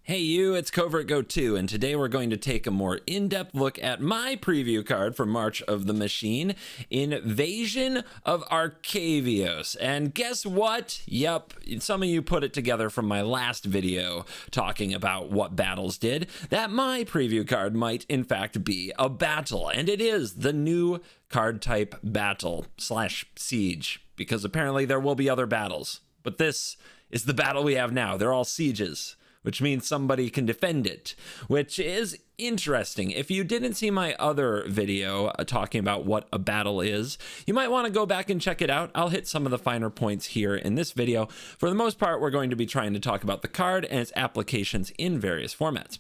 Hey you, it's CovertGo2, and today we're going to take a more in-depth look at my preview card for March of the Machine, Invasion of Arcavios. And guess what? Yep, some of you put it together from my last video talking about what battles did, that my preview card might in fact be a battle, and it is the new card type battle / siege, because apparently there will be other battles. But this is the battle we have now. They're all sieges, which means somebody can defend it, which is interesting. If you didn't see my other video talking about what a battle is, you might want to go back and check it out. I'll hit some of the finer points here in this video. For the most part, we're going to be trying to talk about the card and its applications in various formats.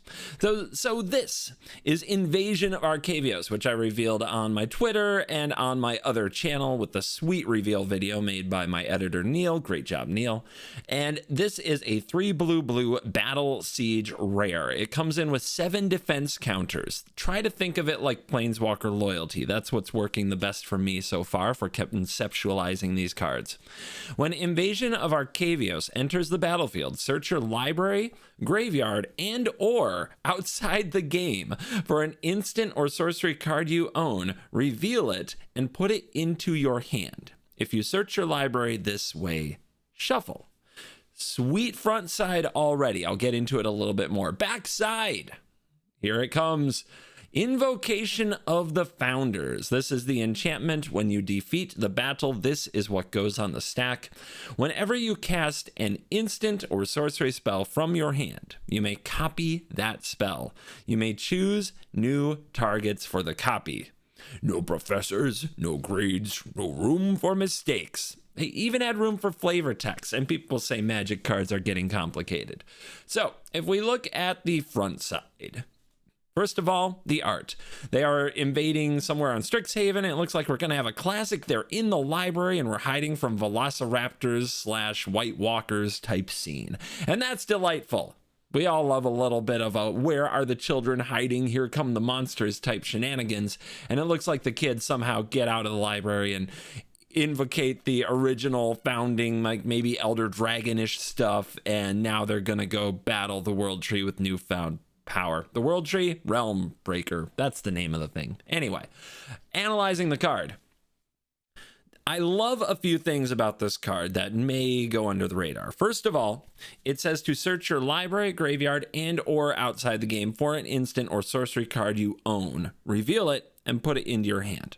So this is Invasion of Arcavios, which I revealed on my Twitter and on my other channel with the sweet reveal video made by my editor, Neil. Great job, Neil. And this is a 3 blue battle siege rare. It comes in with 7 defense counters. Try to think of it like Planeswalker loyalty. That's what's working the best for me so far for conceptualizing these cards. When Invasion of Arcavios enters the battlefield, search your library, graveyard, and or outside the game for an instant or sorcery card you own, reveal it, and put it into your hand. If you search your library this way, shuffle. Sweet front side already. I'll get into it a little bit more. Back side. Here it comes. Invocation of the Founders. This is the enchantment. When you defeat the battle, this is what goes on the stack. Whenever you cast an instant or sorcery spell from your hand, you may copy that spell. You may choose new targets for the copy. No professors, no grades, no room for mistakes. They even had room for flavor text, and people say Magic cards are getting complicated. So if we look at the front side, first of all, the art. They are invading somewhere on Strixhaven. It looks like we're going to have a classic. They're in the library and we're hiding from velociraptors / White Walkers type scene. And that's delightful. We all love a little bit of a where are the children hiding? Here come the monsters type shenanigans. And it looks like the kids somehow get out of the library and invocate the original founding, like maybe Elder Dragonish stuff. And now they're going to go battle the World Tree with newfound power. The World Tree, Realm Breaker. That's the name of the thing. Anyway, analyzing the card. I love a few things about this card that may go under the radar. First of all, it says to search your library, graveyard, and or outside the game for an instant or sorcery card you own. Reveal it and put it into your hand.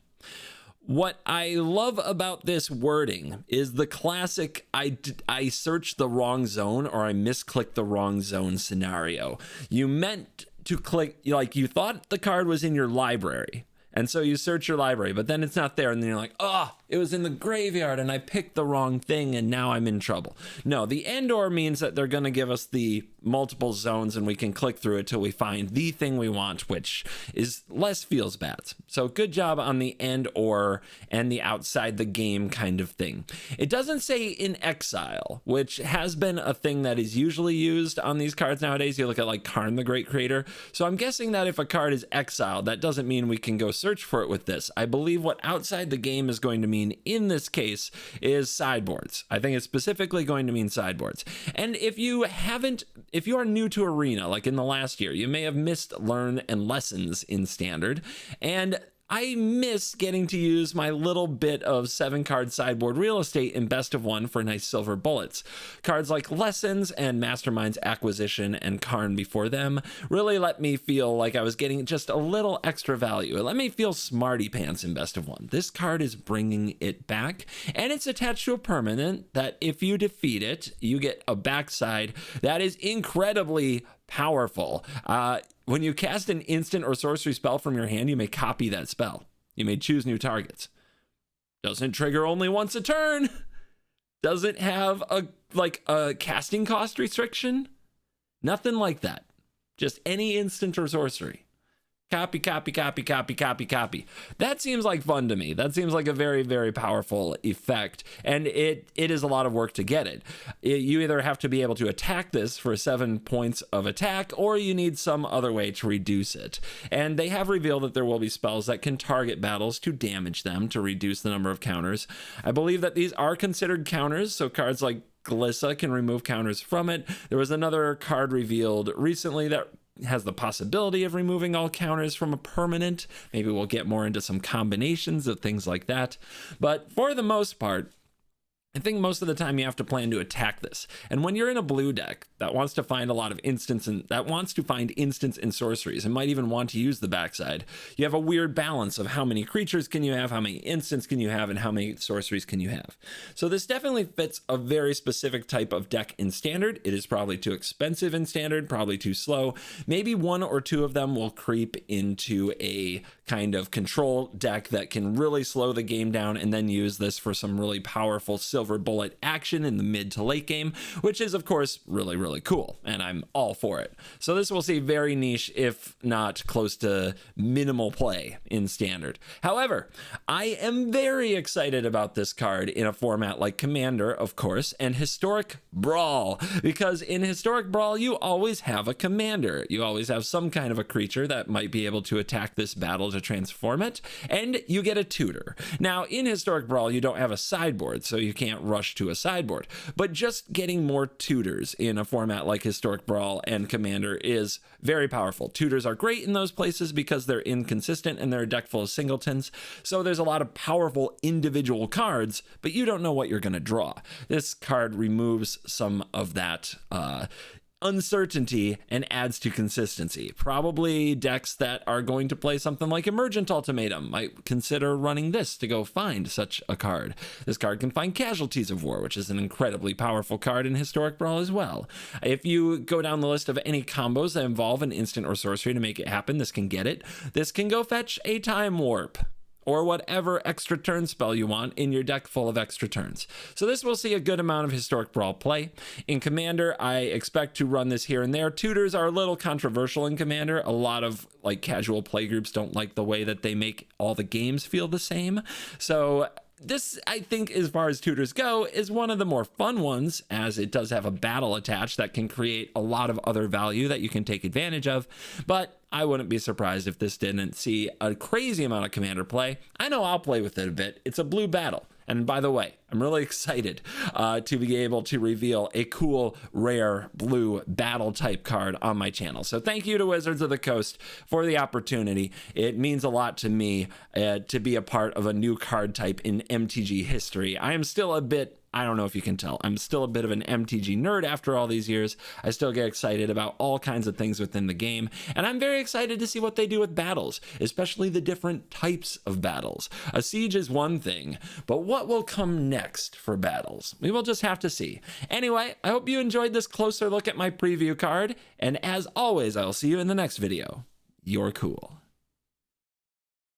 What I love about this wording is the classic I searched the wrong zone or I misclicked the wrong zone scenario. You meant to click, like you thought the card was in your library. And so you search your library, but then it's not there. And then you're like, oh, it was in the graveyard and I picked the wrong thing and now I'm in trouble. No, the and or means that they're going to give us the multiple zones and we can click through it till we find the thing we want, which is less feels bad. So good job on the and or and the outside the game kind of thing. It doesn't say in exile, which has been a thing that is usually used on these cards nowadays. You look at like Karn the Great Creator. So I'm guessing that if a card is exiled, that doesn't mean we can go search for it with this. I believe what outside the game is going to mean in this case is sideboards. I think it's specifically going to mean sideboards. And if you are new to Arena, like in the last year, you may have missed Learn and Lessons in Standard. And I miss getting to use my little bit of 7-card sideboard real estate in Best of 1 for nice silver bullets. Cards like Lessons and Mastermind's Acquisition and Karn before them really let me feel like I was getting just a little extra value. It let me feel smarty pants in Best of 1. This card is bringing it back, and it's attached to a permanent that if you defeat it, you get a backside that is incredibly powerful. When you cast an instant or sorcery spell from your hand, you may copy that spell. You may choose new targets. Doesn't trigger only once a turn. Doesn't have a casting cost restriction. Nothing like that. Just any instant or sorcery. Copy, copy, copy, copy, copy, copy. That seems like fun to me. That seems like a very, very powerful effect. And it is a lot of work to get it. You either have to be able to attack this for 7 points of attack, or you need some other way to reduce it. And they have revealed that there will be spells that can target battles to damage them to reduce the number of counters. I believe that these are considered counters, so cards like Glissa can remove counters from it. There was another card revealed recently that has the possibility of removing all counters from a permanent. Maybe we'll get more into some combinations of things like that. But for the most part, I think most of the time you have to plan to attack this. And when you're in a blue deck that wants to find a lot of instants and sorceries and might even want to use the backside, you have a weird balance of how many creatures can you have, how many instants can you have, and how many sorceries can you have. So this definitely fits a very specific type of deck in standard. It is probably too expensive in standard, probably too slow. Maybe one or two of them will creep into a kind of control deck that can really slow the game down and then use this for some really powerful silver bullet action in the mid to late game, which is of course really, really cool, and I'm all for it. So this will see very niche, if not close to minimal play in standard. However, I am very excited about this card in a format like Commander, of course, and Historic Brawl, because in Historic Brawl you always have a commander. You always have some kind of a creature that might be able to attack this battle to transform it, and you get a tutor. Now in Historic Brawl you don't have a sideboard, so you can't rush to a sideboard, but just getting more tutors in a format like Historic Brawl and Commander is very powerful. Tutors are great in those places because they're inconsistent and they're a deck full of singletons, so there's a lot of powerful individual cards, but you don't know what you're going to draw. This card removes some of that uncertainty and adds to consistency. Probably decks that are going to play something like Emergent Ultimatum might consider running this to go find such a card. This card can find Casualties of War, which is an incredibly powerful card in Historic Brawl as well. If you go down the list of any combos that involve an instant or sorcery to make it happen, this can get it. This can go fetch a Time Warp, or whatever extra turn spell you want in your deck full of extra turns. So this will see a good amount of Historic Brawl play. In Commander, I expect to run this here and there. Tutors are a little controversial in Commander. A lot of like casual play groups don't like the way that they make all the games feel the same. So this, I think, as far as tutors go, is one of the more fun ones, as it does have a battle attached that can create a lot of other value that you can take advantage of. But I wouldn't be surprised if this didn't see a crazy amount of Commander play. I know I'll play with it a bit. It's a blue battle. And by the way, I'm really excited to be able to reveal a cool, rare blue battle type card on my channel. So thank you to Wizards of the Coast for the opportunity. It means a lot to me to be a part of a new card type in MTG history. I am still a bit, I don't know if you can tell, I'm still a bit of an MTG nerd after all these years. I still get excited about all kinds of things within the game, and I'm very excited to see what they do with battles, especially the different types of battles. A siege is one thing, but what will come next for battles? We will just have to see. Anyway, I hope you enjoyed this closer look at my preview card, and as always, I'll see you in the next video. You're cool.